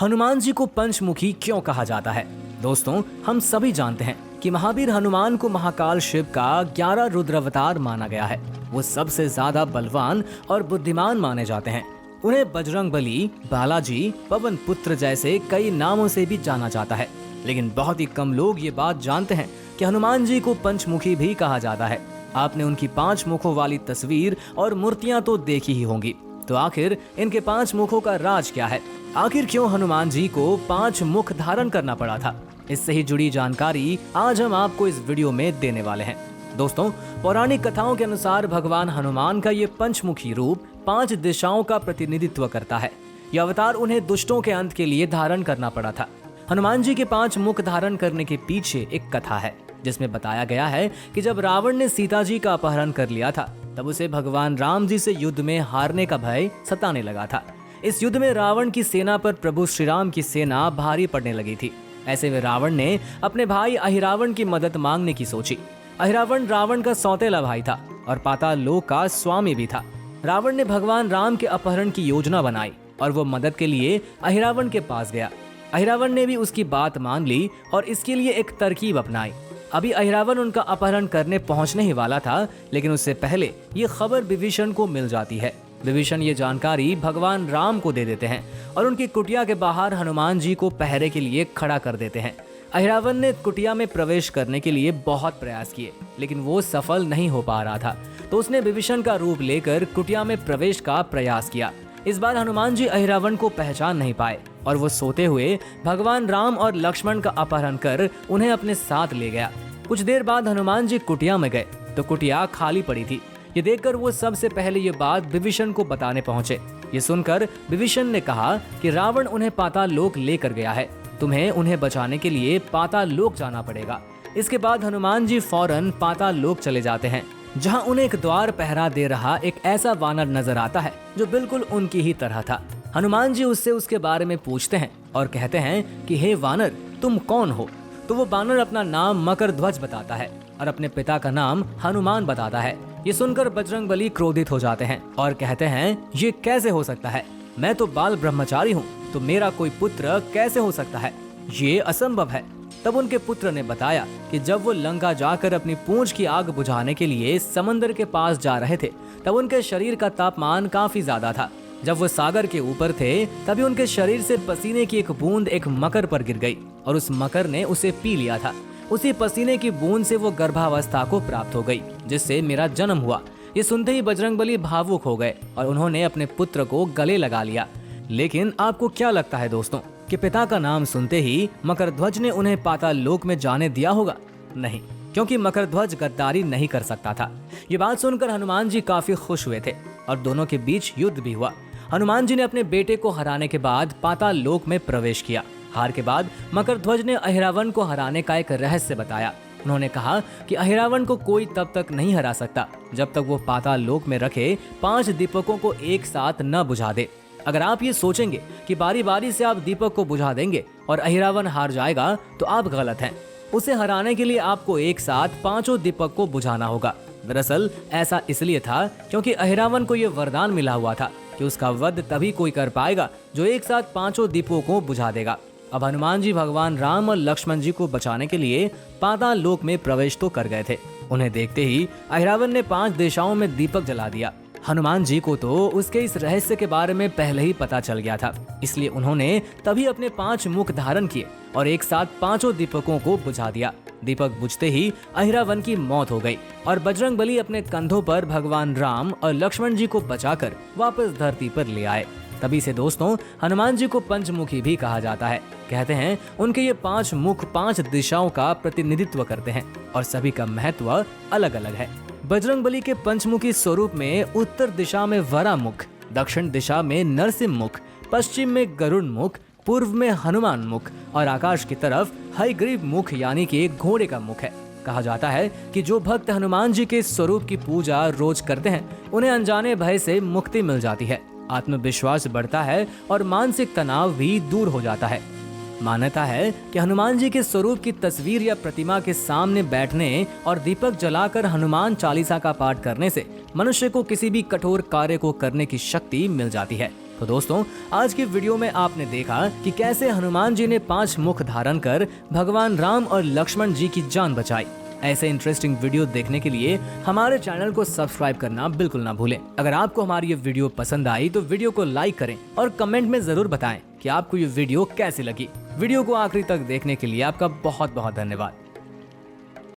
हनुमान जी को पंचमुखी क्यों कहा जाता है? दोस्तों, हम सभी जानते हैं कि महावीर हनुमान को महाकाल शिव का 11 रुद्रावतार माना गया है। वो सबसे ज्यादा बलवान और बुद्धिमान माने जाते हैं। उन्हें बजरंगबली, बालाजी, पवन पुत्र जैसे कई नामों से भी जाना जाता है। लेकिन बहुत ही कम लोग ये बात जानते हैं कि हनुमान जी को पंचमुखी भी कहा जाता है। आपने उनकी 5 मुखों वाली तस्वीर और मूर्तियां तो देखी ही होंगी। तो आखिर इनके 5 मुखों का राज क्या है? आखिर क्यों हनुमान जी को 5 मुख धारण करना पड़ा था? इससे ही जुड़ी जानकारी आज हम आपको इस वीडियो में देने वाले हैं। दोस्तों, पौराणिक कथाओं के अनुसार भगवान हनुमान का ये पंचमुखी रूप 5 दिशाओं का प्रतिनिधित्व करता है। यह अवतार उन्हें दुष्टों के अंत के लिए धारण करना पड़ा था। हनुमान जी के 5 मुख धारण करने के पीछे एक कथा है, जिसमें बताया गया है कि जब रावण ने सीता जी का अपहरण कर लिया था, तब उसे भगवान राम जी से युद्ध में हारने का भय सताने लगा था। इस युद्ध में रावण की सेना पर प्रभु श्री राम की सेना भारी पड़ने लगी थी। ऐसे में रावण ने अपने भाई अहिरावण की मदद मांगने की सोची। अहिरावण रावण का सौतेला भाई था और पाताल लोक का स्वामी भी था। रावण ने भगवान राम के अपहरण की योजना बनाई और वो मदद के लिए अहिरावण के पास गया। अहिरावण ने भी उसकी बात मान ली और इसके लिए एक तरकीब अपनाई। अभी अहिरावण उनका अपहरण करने पहुंचने ही वाला था, लेकिन उससे पहले ये खबर विभीषण को मिल जाती है। विभीषण ये जानकारी भगवान राम को दे देते हैं और उनकी कुटिया के बाहर हनुमान जी को पहरे के लिए खड़ा कर देते हैं। अहिरावण ने कुटिया में प्रवेश करने के लिए बहुत प्रयास किए, लेकिन वो सफल नहीं हो पा रहा था। तो उसने विभीषण का रूप लेकर कुटिया में प्रवेश का प्रयास किया। इस बार हनुमान जी अहिरावण को पहचान नहीं पाए और वो सोते हुए भगवान राम और लक्ष्मण का अपहरण कर उन्हें अपने साथ ले गया। कुछ देर बाद हनुमान जी कुटिया में गए तो कुटिया खाली पड़ी थी। ये देखकर वो सबसे पहले ये बात विभीषण को बताने पहुंचे। ये सुनकर विभीषण ने कहा कि रावण उन्हें पाताल लोक लेकर गया है, तुम्हें उन्हें बचाने के लिए पाताल लोक जाना पड़ेगा। इसके बाद हनुमान जी फौरन पाताल लोक चले जाते हैं, जहां उन्हें एक द्वार पहरा दे रहा एक ऐसा वानर नजर आता है जो बिल्कुल उनकी ही तरह था। हनुमान जी उससे उसके बारे में पूछते हैं और कहते हैं कि हे वानर, तुम कौन हो? तो वो वानर अपना नाम मकरध्वज बताता है और अपने पिता का नाम हनुमान बताता है। ये सुनकर बजरंगबली क्रोधित हो जाते हैं और कहते हैं, ये कैसे हो सकता है? मैं तो बाल ब्रह्मचारी हूँ, तो मेरा कोई पुत्र कैसे हो सकता है? ये असंभव है। तब उनके पुत्र ने बताया कि जब वो लंका जाकर अपनी पूंछ की आग बुझाने के लिए समंदर के पास जा रहे थे, तब उनके शरीर का तापमान काफी ज्यादा था। जब वो सागर के ऊपर थे, तभी उनके शरीर से पसीने की एक बूंद एक मकर पर गिर गई और उस मकर ने उसे पी लिया था। उसी पसीने की बूंद से वो गर्भावस्था को प्राप्त हो गई, जिससे मेरा जन्म हुआ। ये सुनते ही बजरंगबली भावुक हो गए और उन्होंने अपने पुत्र को गले लगा लिया। लेकिन आपको क्या लगता है दोस्तों, कि पिता का नाम सुनते ही मकरध्वज ने उन्हें पाताल लोक में जाने दिया होगा? नहीं, क्योंकि मकरध्वज गद्दारी नहीं कर सकता था। ये बात सुनकर हनुमान जी काफी खुश हुए थे और दोनों के बीच युद्ध भी हुआ। हनुमान जी ने अपने बेटे को हराने के बाद पाताल लोक में प्रवेश किया। हार के बाद मकरध्वज ने अहिरावण को हराने का एक रहस्य बताया। उन्होंने कहा कि अहिरावण को कोई तब तक नहीं हरा सकता जब तक वो पाताल लोक में रखे 5 दीपकों को एक साथ न बुझा दे। अगर आप ये सोचेंगे कि बारी बारी से आप दीपक को बुझा देंगे और अहिरावण हार जाएगा, तो आप गलत हैं। उसे हराने के लिए आपको एक साथ 5 दीपक को बुझाना होगा। दरअसल ऐसा इसलिए था क्योंकि अहिरावण को ये वरदान मिला हुआ था कि उसका वध तभी कोई कर पाएगा जो एक साथ 5 दीपों को बुझा देगा। अब हनुमान जी भगवान राम और लक्ष्मण जी को बचाने के लिए पाताल लोक में प्रवेश तो कर गए थे। उन्हें देखते ही अहिरावण ने 5 दिशाओं में दीपक जला दिया। हनुमान जी को तो उसके इस रहस्य के बारे में पहले ही पता चल गया था, इसलिए उन्होंने तभी अपने 5 मुख धारण किए और एक साथ 5 दीपकों को बुझा दिया। दीपक बुझते ही अहिरावण की मौत हो गई और बजरंगबली अपने कंधों पर भगवान राम और लक्ष्मण जी को बचाकर वापस धरती पर ले आए। तभी से दोस्तों, हनुमान जी को पंचमुखी भी कहा जाता है। कहते हैं उनके ये 5 मुख 5 दिशाओं का प्रतिनिधित्व करते हैं और सभी का महत्व अलग अलग है। बजरंगबली के पंचमुखी स्वरूप में उत्तर दिशा में वरा मुख, दक्षिण दिशा में नरसिंह मुख, पश्चिम में गरुड़ मुख, पूर्व में हनुमान मुख और आकाश की तरफ हयग्रीव मुख यानी कि एक घोड़े का मुख है। कहा जाता है कि जो भक्त हनुमान जी के स्वरूप की पूजा रोज करते हैं, उन्हें अनजाने भय से मुक्ति मिल जाती है, आत्मविश्वास बढ़ता है और मानसिक तनाव भी दूर हो जाता है। मान्यता है कि हनुमान जी के स्वरूप की तस्वीर या प्रतिमा के सामने बैठने और दीपक जलाकर हनुमान चालीसा का पाठ करने से मनुष्य को किसी भी कठोर कार्य को करने की शक्ति मिल जाती है। तो दोस्तों, आज की वीडियो में आपने देखा कि कैसे हनुमान जी ने 5 मुख धारण कर भगवान राम और लक्ष्मण जी की जान बचाई। ऐसे इंटरेस्टिंग वीडियो देखने के लिए हमारे चैनल को सब्सक्राइब करना बिल्कुल ना भूलें। अगर आपको हमारी ये वीडियो पसंद आई तो वीडियो को लाइक करें और कमेंट में जरूर बताएं कि आपको ये वीडियो कैसी लगी। वीडियो को आखिरी तक देखने के लिए आपका बहुत बहुत धन्यवाद।